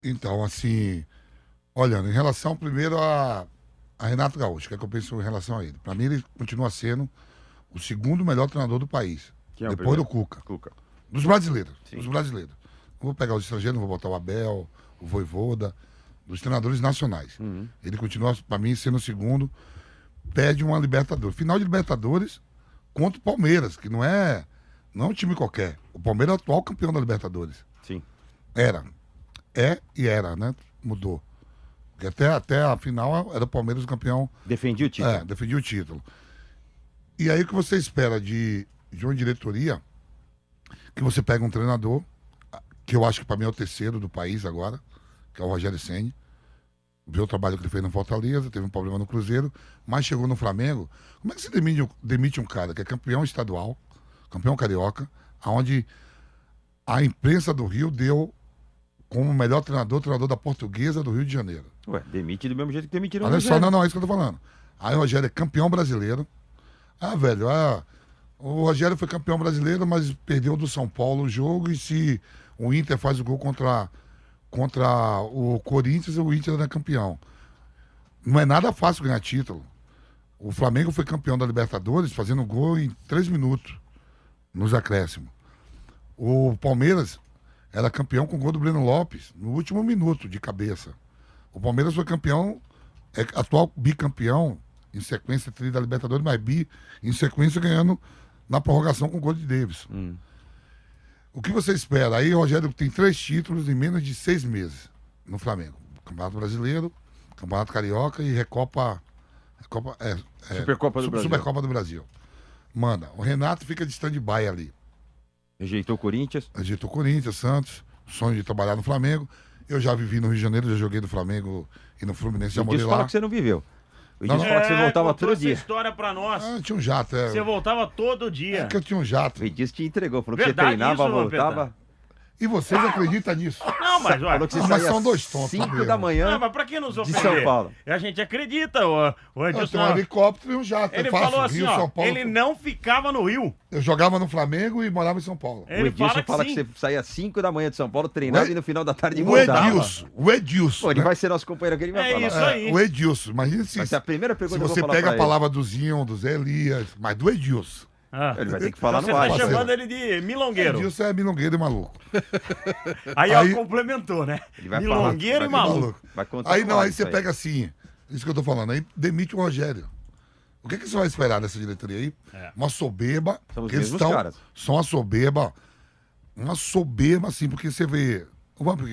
Então, assim, olhando, em relação primeiro a Renato Gaúcho, que é que eu penso em relação a ele? Para mim, ele continua sendo o segundo melhor treinador do país, Quem é o depois do primeiro? Cuca. Cuca. Dos brasileiros, Sim. dos brasileiros. Não vou pegar os estrangeiros, não vou botar o Abel, o Vojvoda, dos treinadores nacionais. Ele continua, para mim, sendo o segundo, perde uma Libertadores. Final de Libertadores contra o Palmeiras, que não é um time qualquer. O Palmeiras é o atual campeão da Libertadores. Sim. Era. É e era, né? Mudou. Porque até a final era o Palmeiras o campeão. Defendi o título. Defendia o título. E aí o que você espera de uma diretoria, que você pega um treinador, que eu acho que para mim é o terceiro do país agora, que é o Rogério Ceni. Viu o trabalho que ele fez no Fortaleza, teve um problema no Cruzeiro, mas chegou no Flamengo. Como é que você demite um cara que é campeão estadual, campeão carioca, onde a imprensa do Rio deu como o melhor treinador da Portuguesa do Rio de Janeiro? Ué, demite do mesmo jeito que demitiram o Olha só, Rogério. não, é isso que eu tô falando. Aí o Rogério é campeão brasileiro. Velho, o Rogério foi campeão brasileiro, mas perdeu do São Paulo o jogo, e se o Inter faz o gol contra o Corinthians, o Inter não é campeão. Não é nada fácil ganhar título. O Flamengo foi campeão da Libertadores fazendo gol em 3 minutos, nos acréscimos. O Palmeiras era campeão com o gol do Breno Lopes, no último minuto, de cabeça. O Palmeiras foi campeão, atual bicampeão, em sequência da Libertadores, mas em sequência ganhando na prorrogação com o gol de Davidson. O que você espera? Aí o Rogério tem 3 títulos em menos de 6 meses no Flamengo. Campeonato Brasileiro, Campeonato Carioca e Supercopa do Brasil. Supercopa do Brasil. Manda, o Renato fica de stand-by ali. Rejeitou o Corinthians. Rejeitou Corinthians, Santos, sonho de trabalhar no Flamengo. Eu já vivi no Rio de Janeiro, já joguei no Flamengo e no Fluminense, já O morei Edilson lá. fala que você não viveu. O Não, Edilson fala que você voltava contou todo essa dia. história pra nós. Tinha um jato, Você voltava todo dia. É que eu tinha um jato. O Edilson te entregou. Falou que Verdade você treinava, isso, voltava. E vocês acreditam nisso? Não, mas olha. Falou que você Mas saía são dois tontos 5 mesmo. da manhã. Não, mas pra que nos de ofender? São Paulo. A gente acredita, o Eu Edilson. tenho um helicóptero e um jato. Ele eu faço falou assim, Rio, ó, São Paulo. ele não ficava no Rio. Eu jogava no Flamengo e morava em São Paulo. Ele O Edilson fala sim. que você saía 5 da manhã de São Paulo, treinava O Ed- e no final da tarde O voltava. Edilson. Pô, ele né? vai ser nosso companheiro aqui, ele vai É falar. isso aí. O Edilson. Imagina Vai ser a primeira se pergunta que eu você vou falar pega a pra ele. palavra do Zinho, do Zé Elias, mas do Edilson. Ah. Ele vai ter que falar Você no tá ar. parceiro. chamando ele de milongueiro. Edilson é milongueiro e maluco. Aí, Aí- complementou, né? Ele vai Milongueiro falar, e vai maluco. Vai contar Aí no não, ar aí isso você pega assim, isso que eu tô falando, aí demite o Rogério. O que você vai esperar dessa diretoria aí? É. Uma soberba. São os porque eles mesmos caras. são uma soberba assim, porque você vê, quando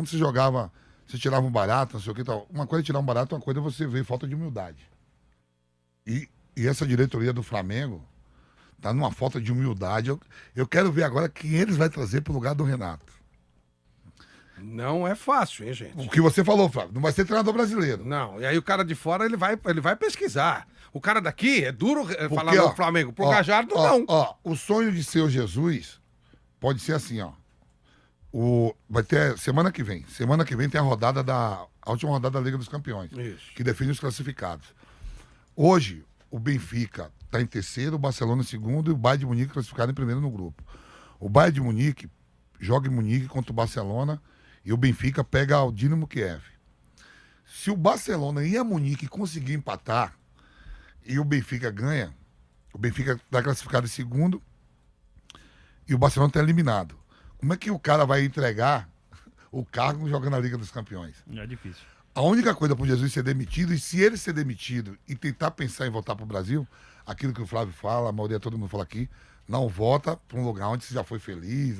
você jogava, você tirava um barato, não sei o que tal. Uma coisa é tirar um barato, uma coisa é você ver falta de humildade. E essa diretoria do Flamengo tá numa falta de humildade. Eu quero ver agora quem eles vai trazer pro lugar do Renato. Não é fácil, hein, gente? O que você falou, Flávio, não vai ser treinador brasileiro. Não, e aí o cara de fora ele vai pesquisar. O cara daqui é duro falar ó, no Flamengo. Pro ó, Gajardo, ó, não. Ó, o sonho de ser o Jesus pode ser assim, ó. Vai ter semana que vem. Semana que vem tem a última rodada da Liga dos Campeões, Isso. que define os classificados. Hoje, o Benfica está em terceiro, o Barcelona em segundo e o Bayern de Munique classificado em primeiro no grupo. O Bayern de Munique joga em Munique contra o Barcelona e o Benfica pega o Dinamo Kiev. Se o Barcelona ir a Munique conseguir empatar e o Benfica ganha, o Benfica está classificado em segundo e o Barcelona está eliminado. Como é que o cara vai entregar o cargo jogando na Liga dos Campeões? É difícil. A única coisa para o Jesus ser demitido, e se ele ser demitido e tentar pensar em voltar para o Brasil, aquilo que o Flávio fala, a maioria todo mundo fala aqui, não volta para um lugar onde você já foi feliz.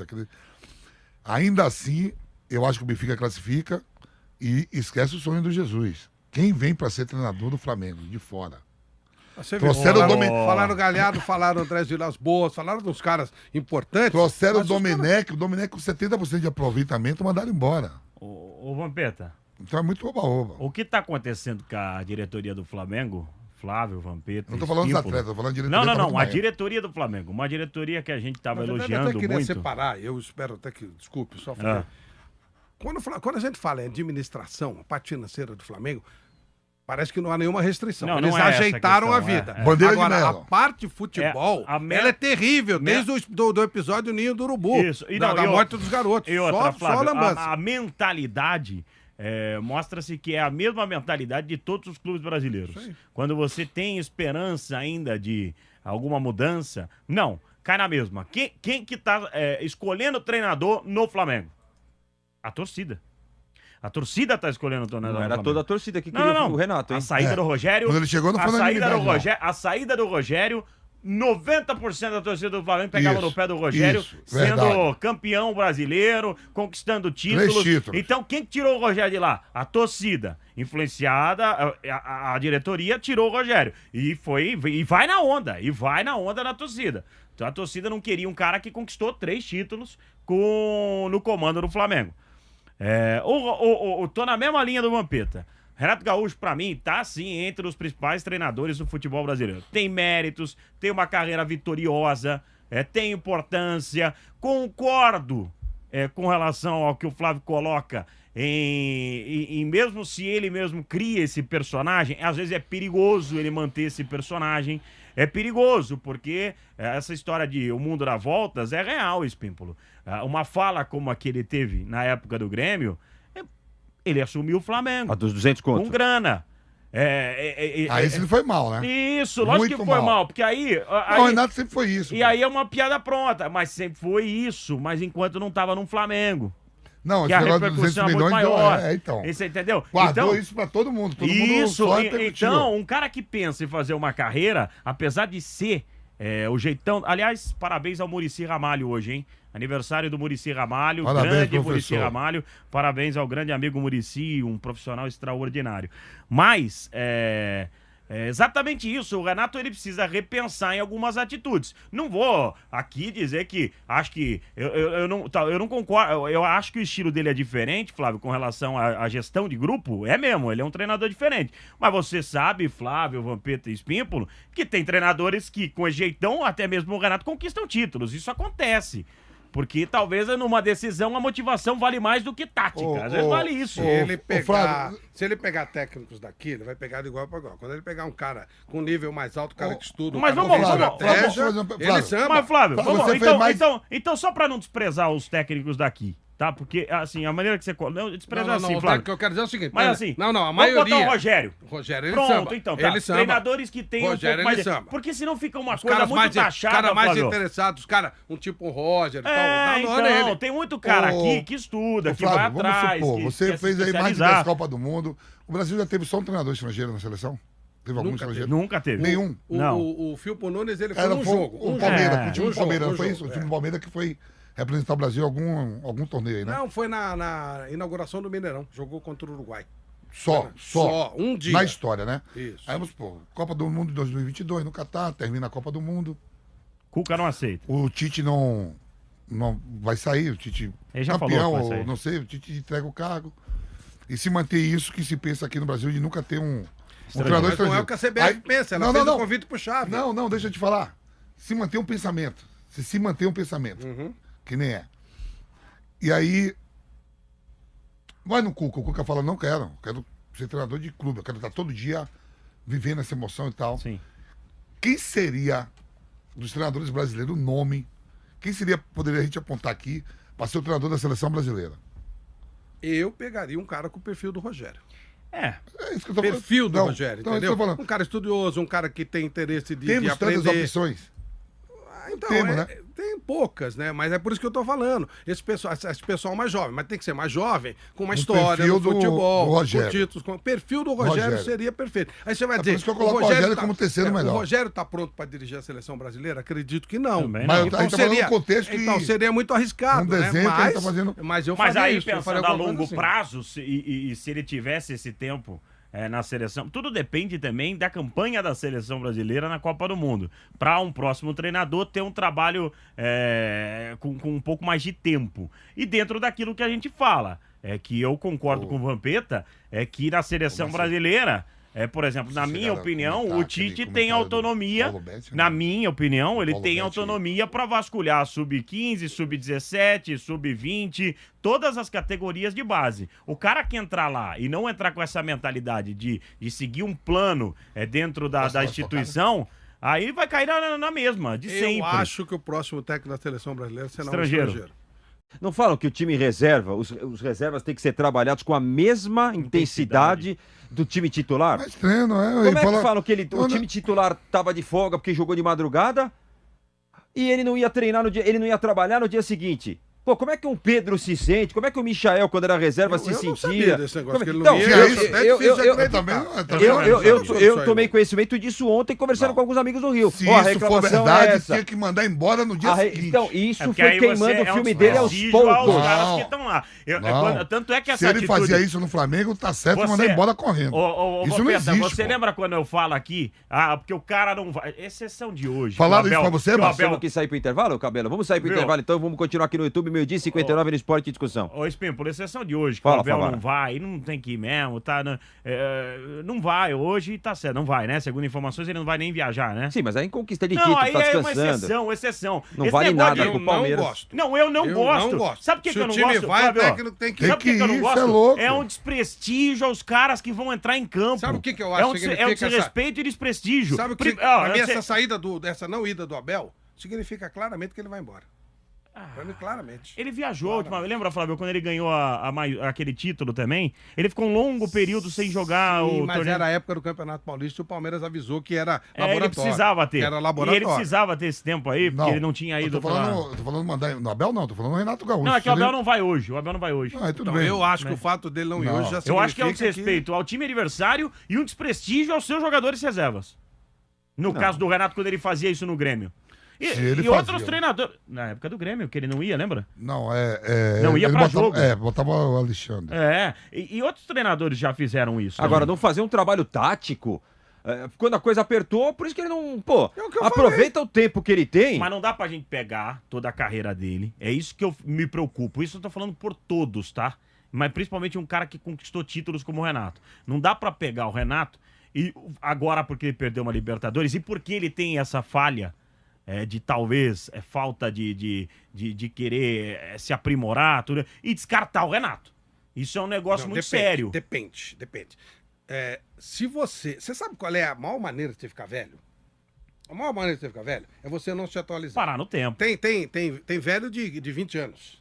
Ainda assim, eu acho que o Benfica classifica e esquece o sonho do Jesus. Quem vem para ser treinador do Flamengo, de fora? Você Trouxeram o falaram Galhardo, falaram Andrés Vilas Boas, falaram dos caras importantes. Trouxeram o mas os caras- Domenech com 70% de aproveitamento, mandaram embora. Ô, Vampeta, Então é muito oba-oba. o que tá acontecendo com a diretoria do Flamengo? Flávio, Vampeta. Não tô falando dos Espímpolo? atletas, tô falando de diretoria. Não, tá muito a mais. diretoria do Flamengo. Uma diretoria que a gente tava Na verdade, eu elogiando até queria muito. separar, eu espero até que, desculpe, só Ah. falar. Quando a gente fala em administração, a parte financeira do Flamengo, Parece que não há nenhuma restrição. Não, Eles não é essa ajeitaram a questão, vida. Bandeira de Agora, a mel. parte de futebol, ela é terrível, desde o episódio Ninho do Urubu. Isso. E da morte dos garotos. E outra, só Flávio, lambança. a mentalidade mostra-se que é a mesma mentalidade de todos os clubes brasileiros. Quando você tem esperança ainda de alguma mudança, não, cai na mesma. Quem que tá escolhendo treinador no Flamengo? A torcida. A torcida tá escolhendo o treinador Não no era Flamengo. toda a torcida que queria o Renato, hein? A saída do Rogério... Quando ele chegou, não a foi saída do unanimidade, Rogério, a saída do Rogério, 90% da torcida do Flamengo pegava Isso, no pé do Rogério, isso, sendo verdade. campeão brasileiro, conquistando títulos. 3 títulos. Então, quem que tirou o Rogério de lá? A torcida. Influenciada, a diretoria tirou o Rogério. E vai na onda. E vai na onda da torcida. Então, a torcida não queria um cara que conquistou 3 títulos no comando do Flamengo. Tô na mesma linha do Vampeta. Renato Gaúcho, pra mim, tá sim entre os principais treinadores do futebol brasileiro. Tem méritos, tem uma carreira vitoriosa, tem importância. Concordo com relação ao que o Flávio coloca em mesmo se ele mesmo cria esse personagem, às vezes é perigoso ele manter esse personagem. É perigoso, porque essa história de o mundo dá voltas é real, Espímpolo. Uma fala como a que ele teve na época do Grêmio, ele assumiu o Flamengo. A dos 200 contos. Com grana. Aí ele foi mal, né? Isso, lógico Muito que foi mal. mal, porque aí... Não, o Renato sempre foi isso. E pô. aí é uma piada pronta, mas sempre foi isso, mas enquanto não tava no Flamengo. Não, Que esse a negócio dos 200 repercussão é muito milhões deu, maior. então. Você entendeu? Guardou Então, isso pra todo mundo. Todo mundo isso, só repercutiu. então, um cara que pensa em fazer uma carreira, apesar de ser o jeitão... Aliás, parabéns ao Muricy Ramalho hoje, hein? Aniversário do Muricy Ramalho, Parabéns, grande professor. Muricy Ramalho. Parabéns ao grande amigo Muricy, um profissional extraordinário. Mas, é exatamente isso. O Renato, ele precisa repensar em algumas atitudes. Não vou aqui dizer que acho que eu não concordo. Eu acho que o estilo dele é diferente, Flávio, com relação à gestão de grupo. É mesmo, ele é um treinador diferente. Mas você sabe, Flávio, Vampeta e Espímpolo, que tem treinadores que, com esse jeitão, até mesmo o Renato, conquistam títulos. Isso acontece. Porque talvez numa decisão a motivação vale mais do que tática. Às vezes vale isso. Se ele pegar técnicos daqui, ele vai pegar de igual para igual. Quando ele pegar um cara com nível mais alto, um cara que estuda, um Mas cara vamos- que tem vamos- estratégia, Flávio, ele chama. Mas, Flávio, Flávio, vamos, você fez mais- então, só pra não desprezar os técnicos daqui, tá? Porque, assim, a maneira que você... Não, despreza assim, o Flávio. que eu quero dizer é o seguinte. Mas assim, a vamos maioria... botar o Rogério. Rogério, ele Pronto, samba. então, tá. Ele samba. Treinadores que tem Rogério, um pouco mais... ele samba. Porque senão fica uma Os coisa caras muito mais, taxada, cara mais Flávio. interessados, os caras, um tipo Roger e tal. Então, Não é ele. tem muito cara aqui que estuda, que vai Flávio, atrás, vamos supor, que você quer se fez aí mais de 10 especializar. Copas do Mundo. O Brasil já teve só um treinador estrangeiro na seleção? Teve algum Nunca estrangeiro? Nunca teve. Nenhum. Não. O Filpo Nunes, ele foi Era num foi jogo. o um Palmeiras, jogo. o time Um do Palmeiras, jogo, não foi um isso? O jogo, time do Palmeiras que foi representar o Brasil em algum torneio aí, né? Não, foi na inauguração do Mineirão. Jogou contra o Uruguai. Só. Um dia. Na história, né? Isso. Aí vamos supor, Copa do Mundo de 2022 no Catar, termina a Copa do Mundo. Cuca não aceita. O Tite não vai sair, o Tite Ele já campeão, falou que vai ou sair. não sei, o Tite entrega o cargo. E se manter isso que se pensa aqui no Brasil de nunca ter um treinador Mas não é estrangeiro. o que a CBF pensa. Ela não, fez não, o não. convite pro Chave. Não, deixa eu te falar. Se manter um pensamento. Se manter um pensamento. Que nem é. E aí. Vai no Cuca. O Cuca fala: não quero ser treinador de clube. Eu quero estar todo dia vivendo essa emoção e tal. Sim. Quem seria, dos treinadores brasileiros, o nome? Quem poderia a gente apontar aqui para ser o treinador da seleção brasileira? Eu pegaria um cara com o perfil do Rogério. É. É isso que eu tô Perfil do Não, Rogério, então, é isso entendeu? que eu tô falando. Um cara estudioso, um cara que tem interesse de Temos aprender. tantas opções. Então, Temos, né? tem poucas, né? Mas é por isso que eu tô falando. Esse pessoal mais jovem, mas tem que ser mais jovem, com uma história perfil no do futebol, Rogério. com títulos. O perfil do Rogério, Rogério. seria perfeito. Aí você vai É por dizer. isso que eu coloco o Rogério como terceiro melhor. O Rogério tá pronto para dirigir a seleção brasileira? Acredito que não. Também Mas não. a gente tá falando num contexto que- então seria muito arriscado. Um desenho né? que ele tá fazendo- Mas eu Mas faria aí, isso, eu faria pensando a alguma coisa longo assim. prazo, se ele tivesse esse tempo na seleção, tudo depende também da campanha da seleção brasileira na Copa do Mundo. Para um próximo treinador ter um trabalho com um pouco mais de tempo. E dentro daquilo que a gente fala, que eu concordo com o Vampeta, que na seleção brasileira por exemplo, na minha chegaram a opinião, comentar o aquele Tite tem comentário do autonomia, Paulo Betti, na né? minha opinião, ele Paulo tem Betti. autonomia para vasculhar sub-15, sub-17, sub-20, todas as categorias de base. O cara que entrar lá e não entrar com essa mentalidade de seguir um plano dentro da instituição, aí vai cair na mesma, de sempre. Eu acho que o próximo técnico da seleção brasileira será um Estrangeiro. estrangeiro. Não falam que o time reserva, os reservas têm que ser trabalhados com a mesma intensidade do time titular? Mas treino, Como é que falam que o time titular tava de folga porque jogou de madrugada e ele não ia treinar no dia, ele não ia trabalhar no dia seguinte? Pô, como é que um Pedro se sente? Como é que o Michael, quando era reserva, se Eu não sentia? sabia desse negócio, que ele Então, não ia, eu- isso até é difícil de acreditar. eu tomei conhecimento disso ontem conversando com alguns amigos do Rio. Se Ó, a isso for reclamação verdade, é essa. tinha que mandar embora no dia seguinte. Então, isso porque foi aí queimando você o filme um dele aos desprestígio aos poucos. caras Não. que estão lá. Não. Tanto é que Se essa ele atitude... fazia isso no Flamengo, tá certo mandar embora correndo. Isso não Vampeta, existe, você pô. lembra quando eu falo aqui? Porque o cara não vai... Exceção de hoje. Falaram que o isso pra você, que o Marcelo? Temos que sair pro intervalo, Cabelo? Vamos sair pro Viu? intervalo, então vamos continuar aqui no YouTube, 12h59 no Esporte e Discussão. Ô, Espinho, por exceção de hoje, que Fala, o Abel Favara. não vai, não tem que ir mesmo, tá? Não vai hoje, tá certo, não vai, né? Segundo informações, ele não vai nem viajar, né? Sim, mas aí em conquista de Não, título, aí tá é uma descansando. exceção. Não Esse vale negócio nada de- pro Eu Palmeiras. não gosto. Não, eu não Eu gosto. não gosto. Sabe por que, Se que eu o não time gosto, vai, o Fábio? técnico tem que ir. Sabe por que que eu não Isso gosto? é louco. É um desprestígio aos caras que vão entrar em campo. Sabe o que eu acho É um que significa desrespeito e desprestígio. Sabe o que? Ó, Pra mim, eu sei- essa não ida do Abel significa claramente que ele vai embora. Pra mim, claramente. Ele viajou a última vez, lembra, Flávio, quando ele ganhou aquele título também? Ele ficou um longo período sem jogar Sim, o mas torneio. era a época do Campeonato Paulista e o Palmeiras avisou que era laboratório. Ele precisava ter. Era E laboratório. ele precisava ter esse tempo aí, porque ele não tinha eu ido tô falando mandar no Abel, não, tô falando no Renato Gaúcho. Não, é que o Se ele- Abel não vai hoje. O Abel não vai hoje. Ah, tudo Então, bem. eu acho que o fato dele não ir Não. hoje já Eu significa acho que é um desrespeito ao time adversário e um desprestígio aos seus jogadores reservas. No caso do Renato, quando ele fazia isso no Grêmio. E, Se ele e outros fazia. treinadores. Na época do Grêmio, que ele não ia, lembra? Não, Não ia ele pra botava, jogo. Botava o Alexandre. E outros treinadores já fizeram isso. Agora, também. não fazer um trabalho tático, quando a coisa apertou, por isso que ele não... Pô, É o que eu aproveita o tempo que ele tem. Mas não dá pra gente pegar toda a carreira dele. É isso que eu me preocupo. Isso eu tô falando por todos, tá? Mas principalmente um cara que conquistou títulos como o Renato. Não dá pra pegar o Renato e agora porque ele perdeu uma Libertadores e porque ele tem essa falha de talvez falta de querer se aprimorar tudo, e descartar o Renato. Isso é um negócio Não, muito depende, sério. Depende. Se você sabe qual é a maior maneira de você ficar velho? A maior maneira de você ficar velho é você não se atualizar. Parar no tempo. Tem velho de 20 anos.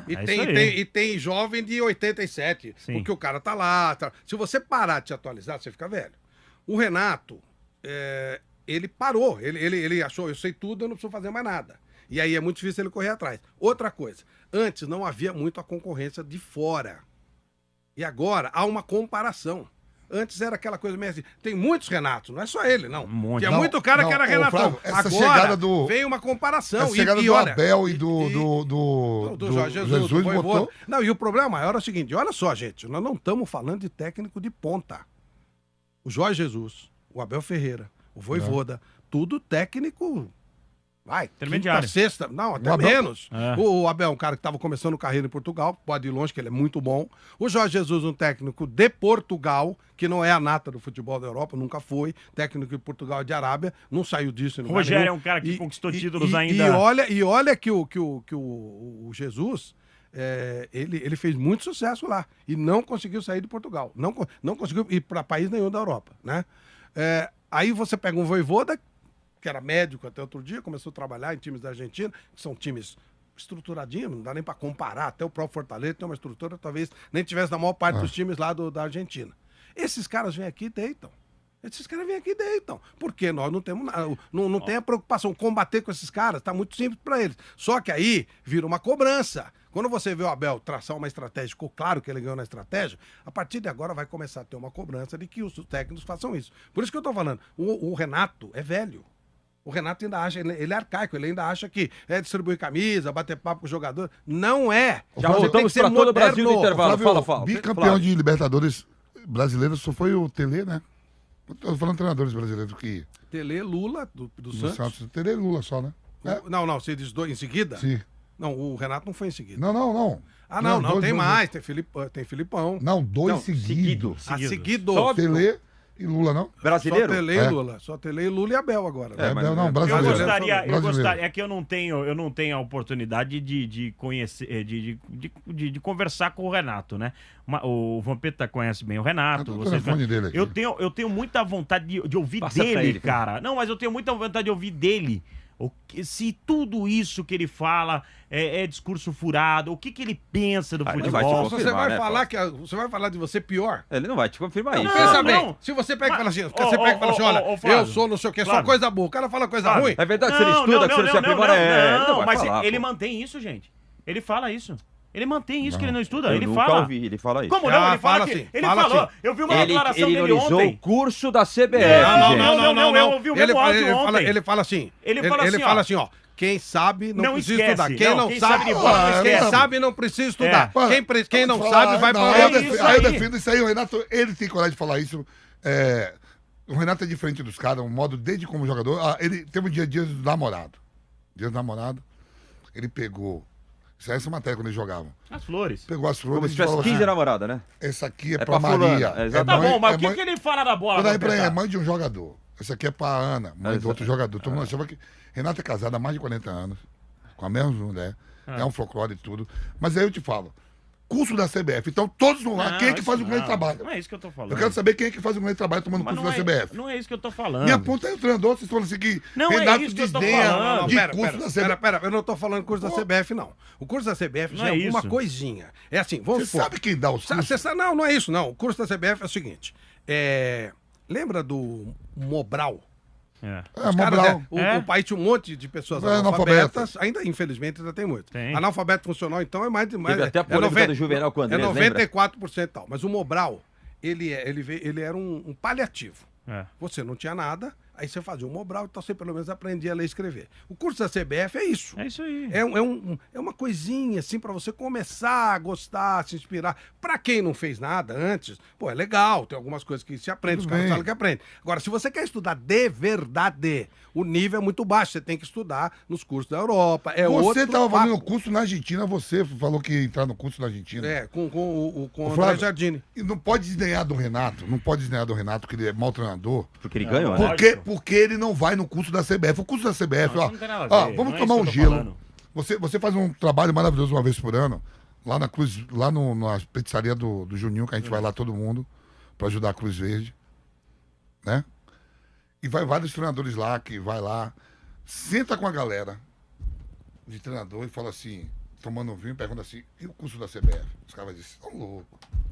E, é tem, isso aí. e tem jovem de 87. Sim. Porque o cara tá lá. Se você parar de se atualizar, você fica velho. O Renato, ele parou. Ele achou, eu sei tudo, eu não preciso fazer mais nada. E aí é muito difícil ele correr atrás. Outra coisa, antes não havia muito a concorrência de fora. E agora há uma comparação. Antes era aquela coisa meio assim. Tem muitos Renatos, não é só ele, não. monte. Tinha Não, muito cara não, que era ô, Renatão. Flávio, essa Agora chegada do- veio uma comparação. A chegada e do olha, Abel e do Jorge Jesus, do botou. Voivoda. Não, e o problema maior é o seguinte: olha só, gente, nós não estamos falando de técnico de ponta. O Jorge Jesus, o Abel Ferreira, o Voivoda, tudo técnico. Vai, Intermediário. quinta, sexta, não, até O Abel- menos. É. O Abel é um cara que estava começando carreira em Portugal, pode ir longe, que ele é muito bom. O Jorge Jesus, um técnico de Portugal, que não é a nata do futebol da Europa, nunca foi. Técnico de Portugal e de Arábia, não saiu disso. em lugar Rogério nenhum. é um cara que conquistou títulos e ainda. E olha que o Jesus, ele fez muito sucesso lá e não conseguiu sair de Portugal. Não conseguiu ir para país nenhum da Europa, né? Aí você pega um Voivoda, que era médico até outro dia, começou a trabalhar em times da Argentina, que são times estruturadinhos, não dá nem para comparar. Até o próprio Fortaleza tem uma estrutura, talvez nem tivesse na maior parte dos times lá da Argentina. Esses caras vêm aqui e deitam. Esses caras vêm aqui e deitam. Porque nós não temos nada, não tem a preocupação, combater com esses caras, tá muito simples para eles. Só que aí vira uma cobrança. Quando você vê o Abel traçar uma estratégia, ficou claro que ele ganhou na estratégia, a partir de agora vai começar a ter uma cobrança de que os técnicos façam isso. Por isso que eu tô falando, o Renato é velho. O Renato ainda acha, ele é arcaico, ele ainda acha que distribuir camisa, bater papo com o jogador. Não é. Já Você tem voltamos que ser para todo o Brasil no moderno. intervalo. Flávio, Fala. bicampeão Flávio. de Libertadores brasileiro só foi o Tele, né? Eu tô falando treinadores brasileiros que. Tele, Lula, do Do Santos. Santos. Tele e Lula só, né? Não, você diz dois em seguida? Sim. Não, o Renato não foi em seguida. Não. Não, dois, tem dois, mais. Tem Filipão. Não, dois Não, seguidos. Seguido. Só- Tele E Lula não? Brasileiro? Só Tele e É. Lula. Só Tele e Lula e Abel agora. né? É, mas- não, Eu brasileiro. gostaria, Brasileiro. é que eu não tenho a oportunidade de conhecer, de conversar com o Renato, né? O Vampeta conhece bem o Renato. Eu tô no vocês telefone dele aqui. eu tenho muita vontade de ouvir Passa pra dele, ele, cara. Não, mas eu tenho muita vontade de ouvir dele. Se tudo isso que ele fala é discurso furado, o que ele pensa do Ah, ele futebol? vai te Você confirmar, vai né, falar você vai falar de você pior? Ele não vai te confirmar isso. Não, Pensa bem, não. se você pega e fala assim, Mas- você pega e fala assim, ô, olha, ô, Flávio, eu sou não sei o que, só Flávio. coisa boa. O cara fala coisa Flávio. ruim. É verdade que você estuda, que você não se aprimora. Ele não vai mas falar, ele pô. mantém isso, gente. Ele fala isso. Ele mantém isso que Não. ele não estuda. Eu ele nunca fala. ouvi ele falar isso. Como não? Ah, Ele fala fala que. assim, Ele fala falou. assim. Eu vi uma Ele declaração dele ironizou ontem. o curso da CBF, Não, gente. eu ouvi o mesmo áudio ontem. Ele fala assim. Ele fala assim, ó. Quem sabe não, Não precisa esquece. estudar. Quem Não, não quem sabe, sabe de bola não quem esquece. sabe não precisa estudar. Mano, Quem não vamos sabe falar, vai não, pra aí eu onde? defendo, isso aí eu aí. defendo isso aí. O Renato, ele tem coragem de falar isso. O Renato é diferente dos caras, um modo desde como jogador. Ele teve um dia do namorado. Dia do namorado, ele pegou. Isso é essa matéria quando eles jogavam. As flores. Pegou as flores Como se e tivesse falou 15 assim: namoradas, né? essa aqui é, É pra pra fulana, Maria. é exatamente. Tá bom, mas o mãe- que ele fala da bola? Peraí, é Vampeta? mãe de um jogador. Essa aqui é pra Ana, mãe do Exato. outro jogador. Todo mundo achava que. Renata é casada há mais de 40 anos, com a mesma mulher. É um folclore e tudo. Mas aí eu te falo: curso da CBF. Então todos vão lá. Não, Quem é que isso faz o grande não. trabalho? Não é isso que eu tô falando. Eu quero saber quem é que faz o grande trabalho tomando Mas curso não da é, CBF. não é isso que eu tô falando. Minha ponta é o treinador. Vocês falam assim que Não é Renato isso que eu tô desdenha falando. de Pera, curso da CBF. pera, eu não tô falando curso da CBF, não. O curso da CBF já Não é é alguma isso. coisinha. É assim, vamos Você supor. sabe quem dá os cursos? Não, não é isso, não. O curso da CBF é o seguinte. Lembra do Mobral? É. Os caras, Mobral. É? o país tinha um monte de pessoas É, analfabetas. Ainda, infelizmente, ainda tem muito. Tem. Analfabeto funcional, então, é mais de mais. Teve até a polêmica do Juvenal com o Andrés, É lembra? 94% e tal. Mas o Mobral, ele era um paliativo. É. Você não tinha nada, aí você fazia um Mobral, então você pelo menos aprendia a ler e escrever. O curso da CBF é isso. É isso aí. É uma coisinha assim pra você começar a gostar, se inspirar. Pra quem não fez nada antes, pô, é legal, tem algumas coisas que se aprende, os Tudo caras bem. falam que aprende. Agora, se você quer estudar de verdade, o nível é muito baixo, você tem que estudar nos cursos da Europa. É Você outro estava papo. fazendo curso na Argentina, você falou que ia entrar no curso na Argentina. Com o André Flávio, Jardine. E não pode desdenhar do Renato, não pode desdenhar do Renato, que ele é mau treinador. Porque ele ganhou, né? Lógico. Porque ele não vai no curso da CBF. O curso da CBF, Não, ó, isso não tem nada a ó, ver, vamos não é tomar isso um que eu tô gelo. falando. Você faz um trabalho maravilhoso uma vez por ano, lá na Cruz, lá na pizzaria do Juninho, que a gente vai lá todo mundo, pra ajudar a Cruz Verde, né? E vai vários treinadores lá, que vai lá, senta com a galera de treinador e fala assim, tomando um vinho, pergunta assim, e o curso da CBF? Os caras dizem, são loucos.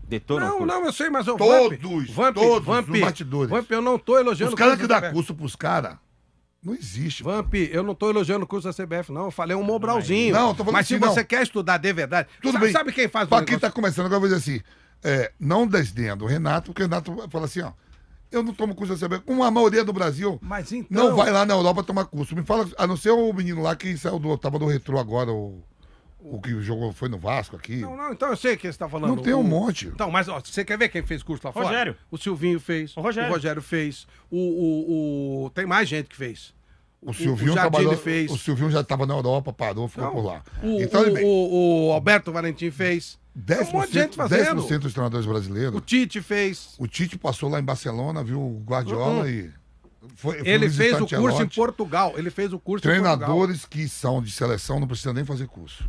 Detona o Não, curso. não, eu sei, mas o Todos, Vamp, todos, nos bastidores. Vamp, eu não tô elogiando Os caras o que curso da dão CBF. curso pros caras, não existe. Vamp, eu não tô elogiando o curso da CBF, não. Eu falei um Mobralzinho. Não, tô falando mas se assim, você não. quer estudar de verdade. Tudo sabe, bem. sabe quem faz o Pra quem negócio? tá começando, agora eu vou dizer assim, não desdenha do Renato, porque o Renato fala assim, ó, eu não tomo curso da CBF, como a maioria do Brasil Mas então. não vai lá na Europa tomar curso. Me fala, a não ser o menino lá que saiu tava do Retrô agora, o que jogou, foi no Vasco aqui. Não, então eu sei que você tá falando. Não tem um monte. Então, mas ó, você quer ver quem fez curso lá fora? Rogério. O Silvinho fez. O Rogério. Fez. Tem mais gente que fez. O Silvinho Jardine trabalhou, fez. o Silvinho já estava na Europa, parou, ficou Não, por lá. O, Então, ele bem, o Alberto Valentim fez. Tem um monte de gente 10%, fazendo. 10% dos treinadores brasileiros. O Tite fez. O Tite passou lá em Barcelona, viu o Guardiola e foi Ele visitar fez o curso em Ancelotti. Portugal. Ele fez o curso em Portugal. Treinadores que são de seleção não precisam nem fazer curso.